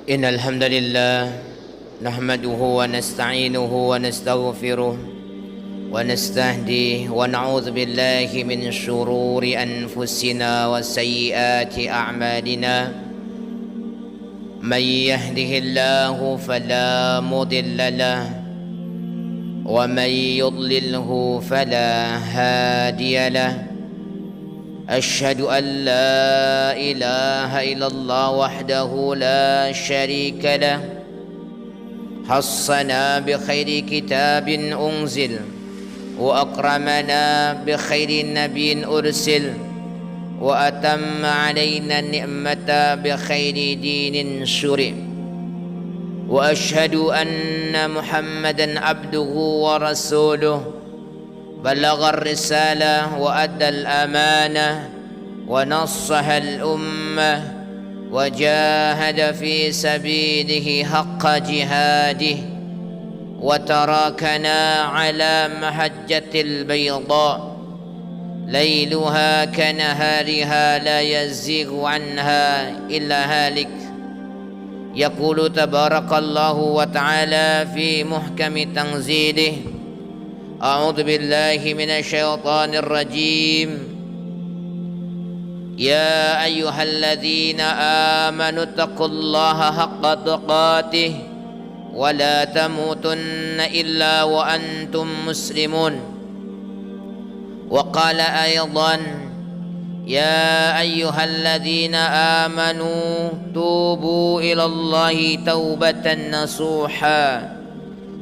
إن الحمد لله نحمده ونستعينه ونستغفره ونستهديه ونعوذ بالله من شرور أنفسنا وسيئات أعمالنا من يهده الله فلا مضل له ومن يضلله فلا هادي له أشهد أن لا إله إلا الله وحده لا شريك له حصنا بخير كتاب أنزل وأكرمنا بخير نبي أرسل وأتم علينا النعمة بخير دين شرع وأشهد أن محمدا عبده ورسوله بلغ الرسالة وأدى الأمانة ونصح الأمة وجاهد في سبيله حق جهاده وتركنا على محجة البيضاء ليلها كنهارها لا يزيغ عنها إلا هالك يقول تبارك الله وتعالى في محكم تنزيله أعوذ بالله من الشيطان الرجيم يا أيها الذين آمنوا اتقوا الله حق تقاته ولا تموتن إلا وأنتم مسلمون وقال أيضا يا أيها الذين آمنوا توبوا إلى الله توبة نصوحا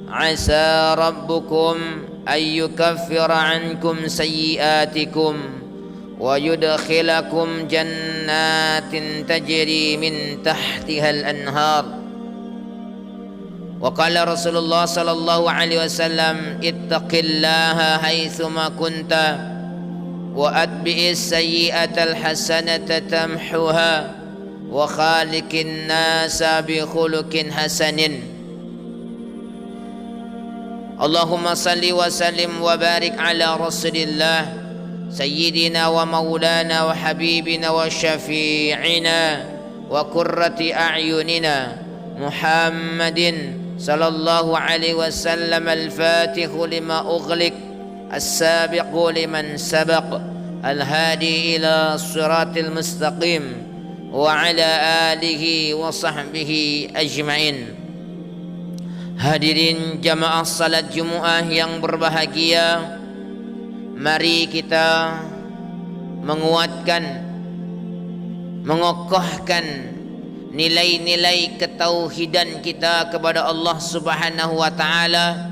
عسى ربكم أن يكفر عنكم سيئاتكم ويدخلكم جنات تجري من تحتها الأنهار وقال رسول الله صلى الله عليه وسلم اتق الله حيثما كنت وأتبع السيئة الحسنة تمحها وخالق الناس بخلق حسن اللهم صل وسلم وبارك على رسول الله سيدنا ومولانا وحبيبنا وشفيعنا وقرة أعيننا محمد صلى الله عليه وسلم الفاتح لما أغلق السابق لمن سبق الهادي إلى الصراط المستقيم وعلى آله وصحبه أجمعين. Hadirin jamaah salat Jumat yang berbahagia, mari kita menguatkan, mengokohkan nilai-nilai ketauhidan kita kepada Allah Subhanahu wa taala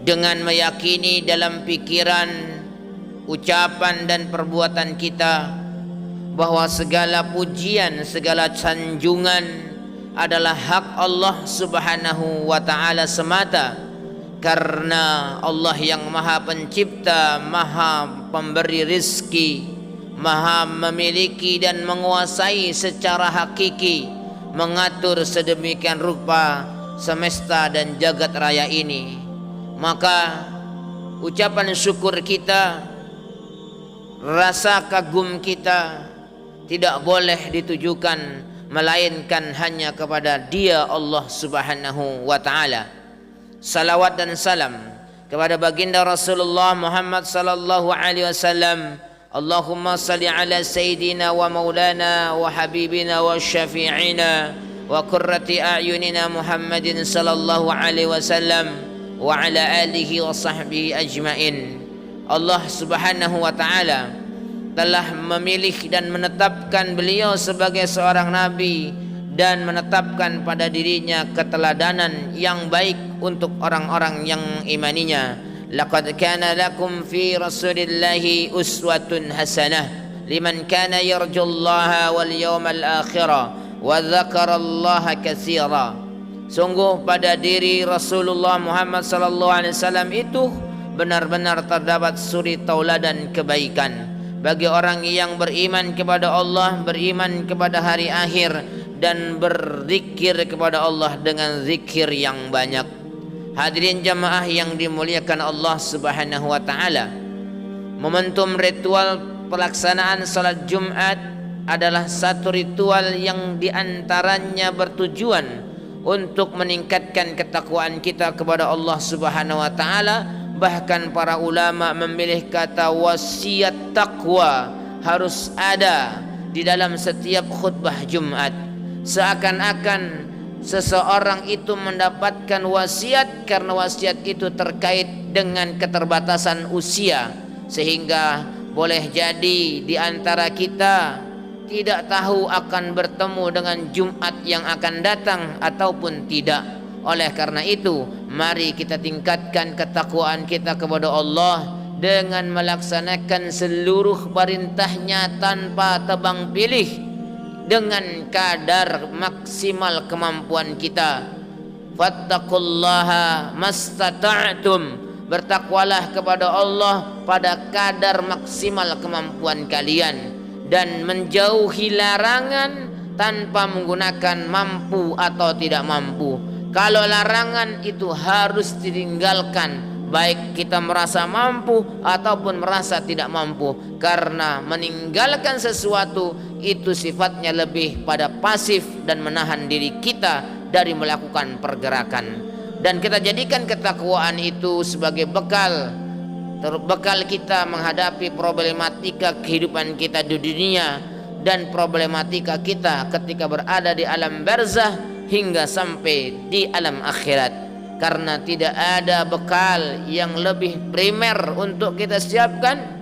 dengan meyakini dalam pikiran, ucapan dan perbuatan kita bahwa segala pujian, segala sanjungan adalah hak Allah Subhanahu wa taala semata, karena Allah yang Maha Pencipta, Maha Pemberi rizki, Maha memiliki dan menguasai secara hakiki, mengatur sedemikian rupa semesta dan jagat raya ini. Maka ucapan syukur kita, rasa kagum kita tidak boleh ditujukan melainkan hanya kepada Dia Allah Subhanahu wa taala. Salawat dan salam kepada baginda Rasulullah Muhammad sallallahu alaihi wasallam. Allahumma salli ala sayyidina wa maulana wa habibina wa syafi'ina wa qurrati a'yunina Muhammadin sallallahu alaihi wasallam wa ala alihi wa sahbihi ajmain. Allah Subhanahu wa taala telah memilih dan menetapkan beliau sebagai seorang nabi dan menetapkan pada dirinya keteladanan yang baik untuk orang-orang yang imaninya. Laqad kana lakum fi rasulillahi uswatun hasanah liman kana yarjullaha wal yawmal akhirah wa dzakarallaha katsira. Sungguh pada diri Rasulullah Muhammad sallallahu alaihi wasallam itu benar-benar terdapat suri tauladan kebaikan bagi orang yang beriman kepada Allah, beriman kepada hari akhir dan berzikir kepada Allah dengan zikir yang banyak. Hadirin jamaah yang dimuliakan Allah Subhanahu wa taala. Momentum ritual pelaksanaan salat Jumat adalah satu ritual yang diantaranya bertujuan untuk meningkatkan ketakwaan kita kepada Allah Subhanahu wa taala. Bahkan para ulama memilih kata wasiat takwa harus ada di dalam setiap khutbah Jumat. Seakan-akan seseorang itu mendapatkan wasiat karena wasiat itu terkait dengan keterbatasan usia, sehingga boleh jadi di antara kita tidak tahu akan bertemu dengan Jumat yang akan datang ataupun tidak. Oleh karena itu, mari kita tingkatkan ketakwaan kita kepada Allah dengan melaksanakan seluruh perintahnya tanpa tebang pilih, dengan kadar maksimal kemampuan kita. Fattaqullaha mastata'tum, bertakwalah kepada Allah pada kadar maksimal kemampuan kalian, dan menjauhi larangan tanpa menggunakan mampu atau tidak mampu. Kalau larangan itu harus ditinggalkan, baik kita merasa mampu ataupun merasa tidak mampu, karena meninggalkan sesuatu itu sifatnya lebih pada pasif dan menahan diri kita dari melakukan pergerakan. Dan kita jadikan ketakwaan itu sebagai bekal kita menghadapi problematika kehidupan kita di dunia dan problematika kita ketika berada di alam barzah hingga sampai di alam akhirat. Karena tidak ada bekal yang lebih primer untuk kita siapkan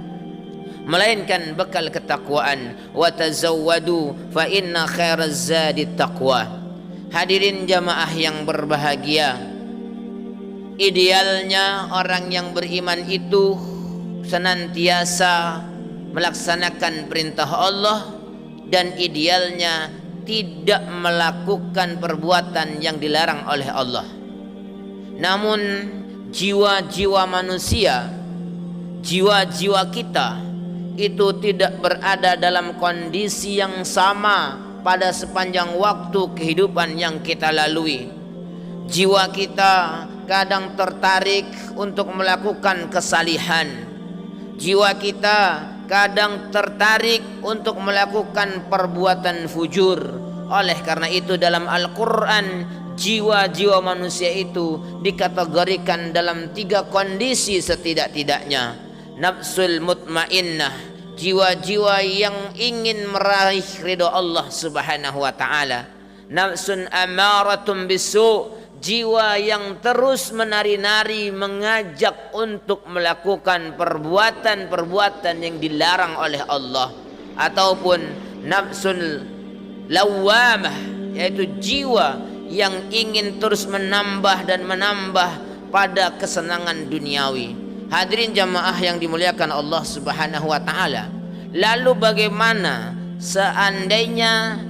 melainkan bekal ketakwaan. Wa tazawwadu fa inna khairaz zadi taqwa. Hadirin jamaah yang berbahagia, idealnya orang yang beriman itu senantiasa melaksanakan perintah Allah, dan idealnya tidak melakukan perbuatan yang dilarang oleh Allah. Namun jiwa-jiwa manusia, jiwa-jiwa kita itu tidak berada dalam kondisi yang sama pada sepanjang waktu kehidupan yang kita lalui. Jiwa kita kadang tertarik untuk melakukan kesalihan. Jiwa kita kadang tertarik untuk melakukan perbuatan fujur. Oleh karena itu dalam Al-Quran, jiwa-jiwa manusia itu dikategorikan dalam 3 kondisi setidak-tidaknya. Nafsul mutmainnah, jiwa-jiwa yang ingin meraih ridha Allah Subhanahu wa taala. Nafsun amaratun bisu, jiwa yang terus menari-nari mengajak untuk melakukan perbuatan-perbuatan yang dilarang oleh Allah. Ataupun nafsul lawamah, yaitu jiwa yang ingin terus menambah dan menambah pada kesenangan duniawi. Hadirin jamaah yang dimuliakan Allah Subhanahu wa taala, lalu bagaimana seandainya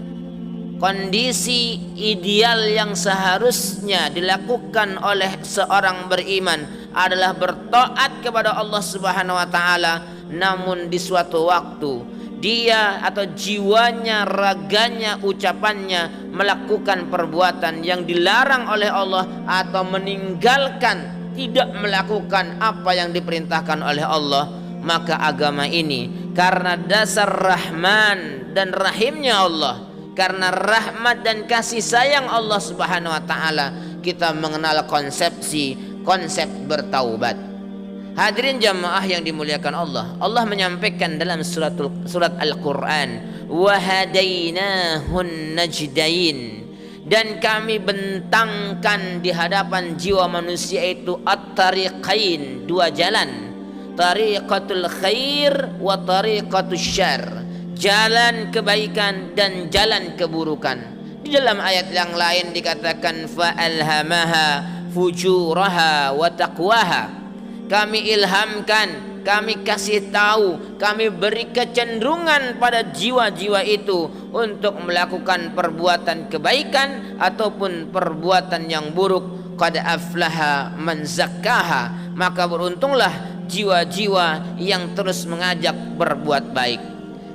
kondisi ideal yang seharusnya dilakukan oleh seorang beriman adalah bertaat kepada Allah Subhanahu wa taala, namun di suatu waktu dia atau jiwanya, raganya, ucapannya melakukan perbuatan yang dilarang oleh Allah atau meninggalkan, tidak melakukan apa yang diperintahkan oleh Allah. Maka agama ini karena dasar rahman dan rahimnya Allah, karena rahmat dan kasih sayang Allah Subhanahu wa taala, kita mengenal konsep bertaubat. Hadirin jamaah yang dimuliakan Allah, Allah menyampaikan dalam surat Al-Quran, wa hadainahun najdain, dan kami bentangkan di hadapan jiwa manusia itu at-tariqain, 2 jalan, tariqatul khair wa tariqatul syarr, jalan kebaikan dan jalan keburukan. Di dalam ayat yang lain dikatakan fa'alhamaha fujuraha wa taqwaha, kami ilhamkan, kami kasih tahu, kami beri kecenderungan pada jiwa-jiwa itu untuk melakukan perbuatan kebaikan ataupun perbuatan yang buruk. Qad aflaha man zakkaha, maka beruntunglah jiwa-jiwa yang terus mengajak berbuat baik.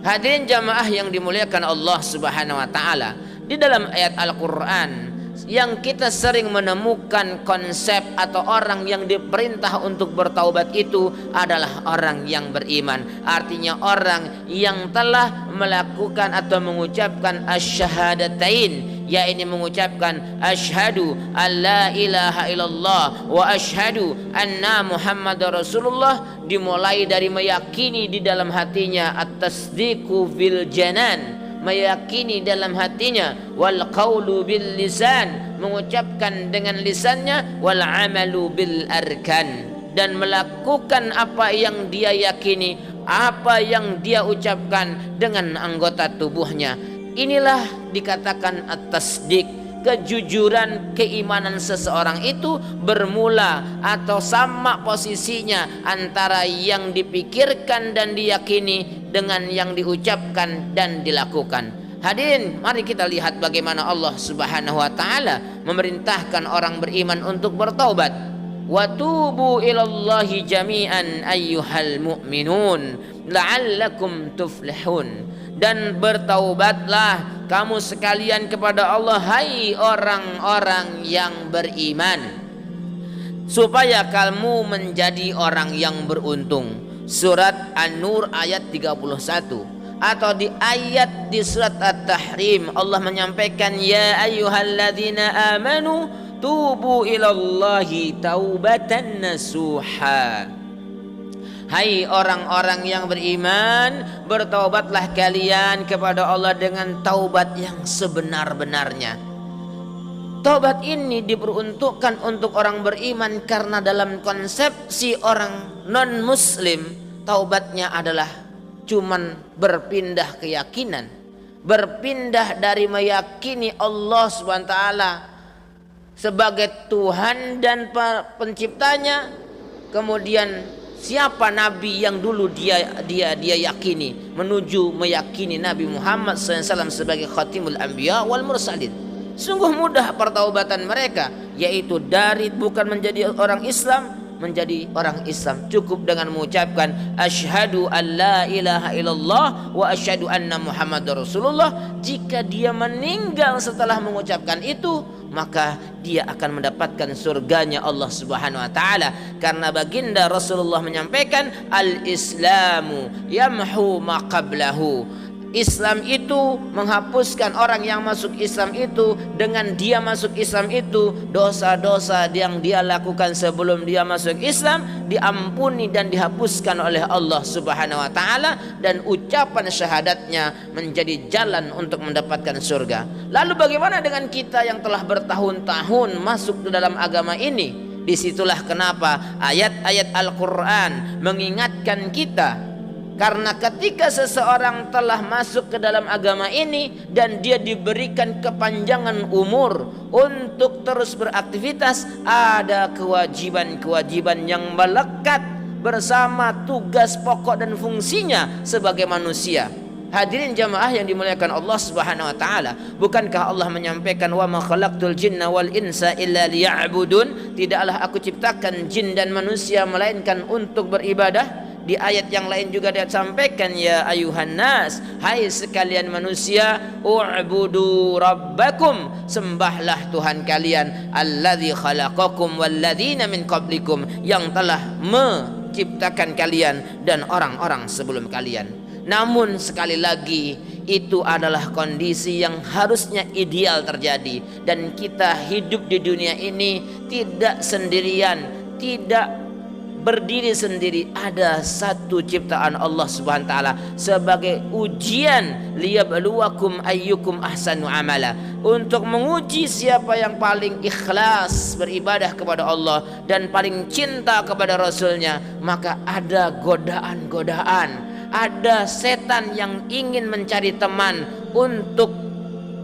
Hadirin jamaah yang dimuliakan Allah Subhanahu wa taala, di dalam ayat Al-Qur'an yang kita sering menemukan konsep atau orang yang diperintah untuk bertaubat itu adalah orang yang beriman. Artinya orang yang telah melakukan atau mengucapkan asyhadatain, yaitu mengucapkan asyhadu alla ilaha illallah wa asyhadu anna muhammadar rasulullah, dimulai dari meyakini di dalam hatinya at-tasdiqu fil janan, meyakini dalam hatinya, wal qawlu bil lisan, mengucapkan dengan lisannya, wal amalu bil arkan, dan melakukan apa yang dia yakini, apa yang dia ucapkan dengan anggota tubuhnya. Inilah dikatakan at-tasdiq. Kejujuran keimanan seseorang itu bermula atau sama posisinya antara yang dipikirkan dan diyakini dengan yang diucapkan dan dilakukan. Hadirin, mari kita lihat bagaimana Allah Subhanahu wa taala memerintahkan orang beriman untuk bertaubat. Wa tubu ilallahi jami'an ayyuhal mu'minun la'allakum tuflihun. Dan bertaubatlah kamu sekalian kepada Allah, hai orang-orang yang beriman, supaya kamu menjadi orang yang beruntung. Surat An-Nur ayat 31. Atau di ayat di surat At-Tahrim Allah menyampaikan, ya ayyuhalladzina amanu tubu ilallahi taubatan nasuha. Hai orang-orang yang beriman, bertaubatlah kalian kepada Allah dengan taubat yang sebenar-benarnya. Taubat ini diperuntukkan untuk orang beriman karena dalam konsepsi orang non-muslim, taubatnya adalah cuman berpindah keyakinan, berpindah dari meyakini Allah SWT sebagai Tuhan dan penciptanya, kemudian siapa nabi yang dulu dia yakini, menuju meyakini Nabi Muhammad SAW sebagai khatimul anbiya wal mursalin. Sungguh mudah pertaubatan mereka, yaitu dari bukan menjadi orang Islam menjadi orang Islam, cukup dengan mengucapkan asyhadu alla ilaha illallah wa asyhadu anna muhammadar rasulullah. Jika dia meninggal setelah mengucapkan itu, maka dia akan mendapatkan surganya Allah Subhanahu wa taala, karena baginda Rasulullah menyampaikan al-islamu yamhu ma qablahu. Islam itu menghapuskan orang yang masuk Islam itu, dengan dia masuk Islam itu dosa-dosa yang dia lakukan sebelum dia masuk Islam diampuni dan dihapuskan oleh Allah Subhanahu wa taala, dan ucapan syahadatnya menjadi jalan untuk mendapatkan surga. Lalu bagaimana dengan kita yang telah bertahun-tahun masuk ke dalam agama ini? Disitulah kenapa ayat-ayat Al-Quran mengingatkan kita, karena ketika seseorang telah masuk ke dalam agama ini dan dia diberikan kepanjangan umur untuk terus beraktivitas, ada kewajiban-kewajiban yang melekat bersama tugas pokok dan fungsinya sebagai manusia. Hadirin jamaah yang dimuliakan Allah Subhanahu wa taala, bukankah Allah menyampaikan wa ma khalaqtul jinna wal insa illa liya'budun? Tidaklah aku ciptakan jin dan manusia melainkan untuk beribadah. Di ayat yang lain juga dia sampaikan, ya ayuhan nas, hai sekalian manusia, u'budu rabbakum, sembahlah Tuhan kalian, alladzi khalaqakum walladzina min qablikum, yang telah menciptakan kalian dan orang-orang sebelum kalian. Namun sekali lagi, itu adalah kondisi yang harusnya ideal terjadi, dan kita hidup di dunia ini tidak sendirian, tidak berdiri sendiri. Ada satu ciptaan Allah Subhanahu wa taala sebagai ujian, liyabluwakum ayyukum ahsanu amala, untuk menguji siapa yang paling ikhlas beribadah kepada Allah dan paling cinta kepada Rasulnya. Maka ada godaan-godaan, ada setan yang ingin mencari teman untuk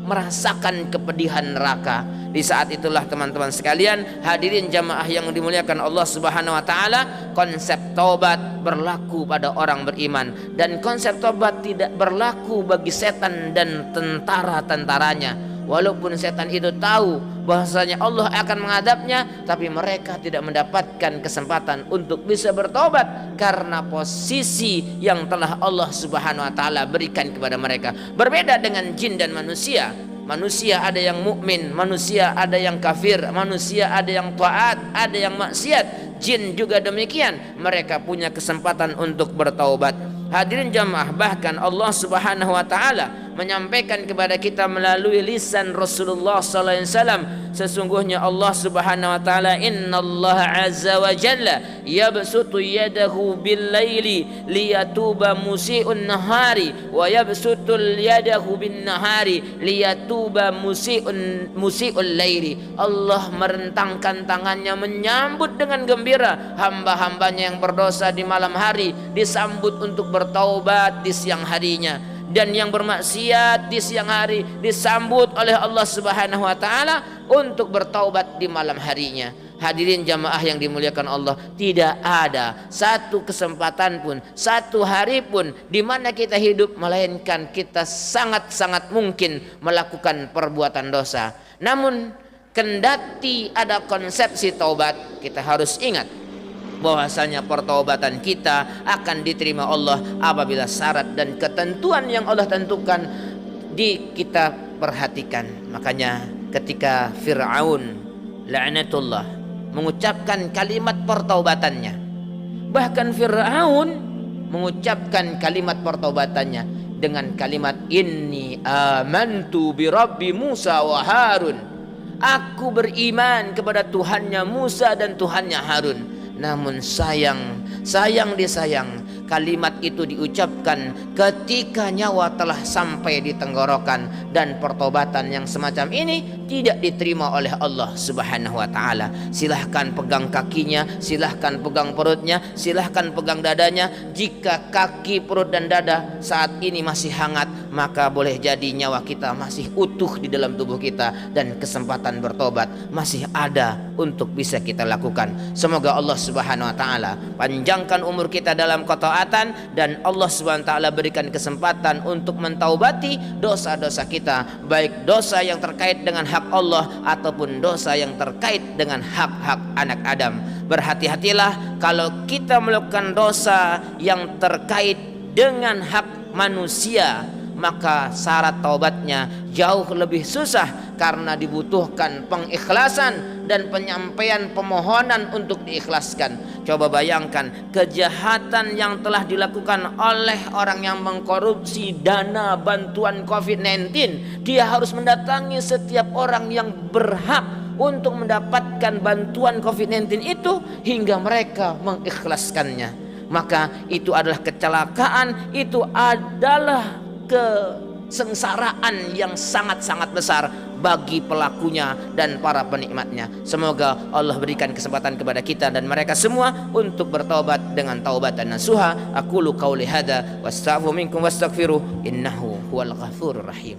merasakan kepedihan neraka. Di saat itulah teman-teman sekalian, hadirin jamaah yang dimuliakan Allah Subhanahu wa taala, konsep taubat berlaku pada orang beriman, dan konsep taubat tidak berlaku bagi setan dan tentara-tentaranya. Walaupun setan itu tahu bahwasanya Allah akan mengadabnya, tapi mereka tidak mendapatkan kesempatan untuk bisa bertobat karena posisi yang telah Allah Subhanahu wa taala berikan kepada mereka. Berbeda dengan jin dan manusia. Manusia ada yang mukmin, manusia ada yang kafir, manusia ada yang taat, ada yang maksiat. Jin juga demikian, mereka punya kesempatan untuk bertaubat. Hadirin jamaah, bahkan Allah Subhanahu wa taala menyampaikan kepada kita melalui lisan Rasulullah sallallahu alaihi wasallam, sesungguhnya Allah Subhanahu wa taala, innallaha azza wa jalla yabsutu yadahu bil laili liyatuba musii'un nahari wa yabsutu yadahu bin nahari liyatuba musii'ul laili. Allah merentangkan tangannya menyambut dengan gembira hamba-hambanya yang berdosa di malam hari, disambut untuk bertaubat di siang harinya, dan yang bermaksiat di siang hari disambut oleh Allah Subhanahu wa taala untuk bertaubat di malam harinya. Hadirin jamaah yang dimuliakan Allah, tidak ada satu kesempatan pun, satu hari pun di mana kita hidup melainkan kita sangat-sangat mungkin melakukan perbuatan dosa. Namun kendati ada konsepsi taubat, kita harus ingat bahwasanya pertaubatan kita akan diterima Allah apabila syarat dan ketentuan yang Allah tentukan kita perhatikan. Makanya ketika Fir'aun la'natullah mengucapkan kalimat pertaubatannya, bahkan Fir'aun mengucapkan kalimat pertaubatannya dengan kalimat inni amantu bi rabbi Musa wa Harun, aku beriman kepada Tuhannya Musa dan Tuhannya Harun. Namun sayang disayang, kalimat itu diucapkan ketika nyawa telah sampai di tenggorokan, dan pertobatan yang semacam ini tidak diterima oleh Allah Subhanahu wa taala. Silahkan pegang kakinya, silahkan pegang perutnya, silahkan pegang dadanya. Jika kaki, perut dan dada saat ini masih hangat, maka boleh jadi nyawa kita masih utuh di dalam tubuh kita dan kesempatan bertobat masih ada untuk bisa kita lakukan. Semoga Allah Subhanahu wa taala panjangkan umur kita dalam ketaatan, dan Allah Subhanahu wa taala berikan kesempatan untuk mentaubati dosa-dosa kita, baik dosa yang terkait dengan hak Allah ataupun dosa yang terkait dengan hak-hak anak Adam. Berhati-hatilah kalau kita melakukan dosa yang terkait dengan hak manusia, maka syarat taubatnya jauh lebih susah karena dibutuhkan pengikhlasan dan penyampaian permohonan untuk diikhlaskan. Coba bayangkan kejahatan yang telah dilakukan oleh orang yang mengkorupsi dana bantuan COVID-19. Dia harus mendatangi setiap orang yang berhak untuk mendapatkan bantuan COVID-19 itu hingga mereka mengikhlaskannya. Maka itu adalah kecelakaan, itu adalah kesengsaraan yang sangat-sangat besar bagi pelakunya dan para penikmatnya. Semoga Allah berikan kesempatan kepada kita dan mereka semua untuk bertaubat dengan taubatan nasuha. Aqulu qauli hadza wastaghfiru minkum wastaghfiru innahu huwal ghafurur rahim.